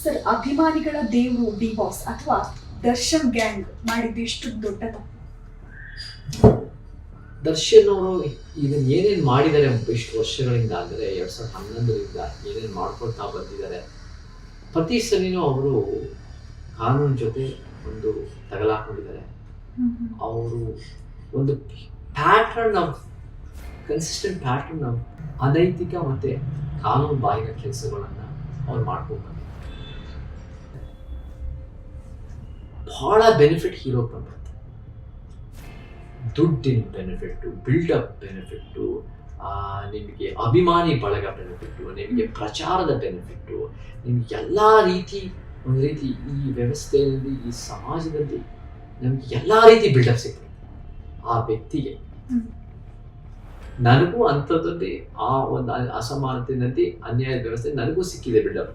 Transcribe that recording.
Sir, ಅಭಿಮಾನಿಗಳ ದೇವರು D boss ಅಥವಾ ದರ್ಶನ್ ಗ್ಯಾಂಗ್ ಮಾಡಿದ್ದು ಎಷ್ಟು ದೊಡ್ಡ ತಪ್ಪು? ದರ್ಶನ್ ಅವರು ಇದನ್ನ ಏನೇನು ಮಾಡಿದ್ದಾರೆ ಇಷ್ಟು ವರ್ಷಗಳಿಂದ, ಅಂದರೆ 2011ರಿಂದ ಏನೇನು ಮಾಡ್ಕೊಳ್ತಾ ಬಂದಿದ್ದಾರೆ. ಪ್ರತಿ ಸಲಿನೂ ಅವರು ಕಾನೂನು ಜೊತೆ ಒಂದು ತಗಲಾಕೊಂಡಿದ್ದಾರೆ. ಅವರು ಒಂದು ಕನ್ಸಿಸ್ಟೆಂಟ್ ಪ್ಯಾಟರ್ನ್ ಆಫ್ ಅನೈತಿಕ ಮತ್ತು ಕಾನೂನು ಬಾಹಿರ ಕೆಲಸಗಳನ್ನು ಅವ್ರು ಮಾಡ್ಕೊಂಡು ಬಂದಿದ್ದಾರೆ. ಬಹಳ ಬೆನಿಫಿಟ್ ಹೀರೋ ಬಂದಿರುತ್ತೆ. ದುಡ್ಡಿನ ಬೆನಿಫಿಟ್ಟು, ಬಿಲ್ಡಪ್ ಬೆನಿಫಿಟ್ಟು, ನಿಮಗೆ ಅಭಿಮಾನಿ ಬಳಗ ಬೆನಿಫಿಟ್ಟು, ನಿಮಗೆ ಪ್ರಚಾರದ ಬೆನಿಫಿಟ್ಟು, ನಿಮ್ಗೆ ಎಲ್ಲ ರೀತಿ ಒಂದು ರೀತಿ ಈ ವ್ಯವಸ್ಥೆಯಲ್ಲಿ, ಈ ಸಮಾಜದಲ್ಲಿ ನಮಗೆ ಎಲ್ಲ ರೀತಿ ಬಿಲ್ಡಪ್ ಸಿಗ್ತದೆ ಆ ವ್ಯಕ್ತಿಗೆ. ನನಗೂ ಅಂಥದ್ದಲ್ಲಿ ಆ ಒಂದು ಅಸಮಾನತೆಯಲ್ಲಿ ಅನ್ಯಾಯದ ವ್ಯವಸ್ಥೆ ನನಗೂ ಸಿಕ್ಕಿದೆ ಬಿಲ್ಡಪ್.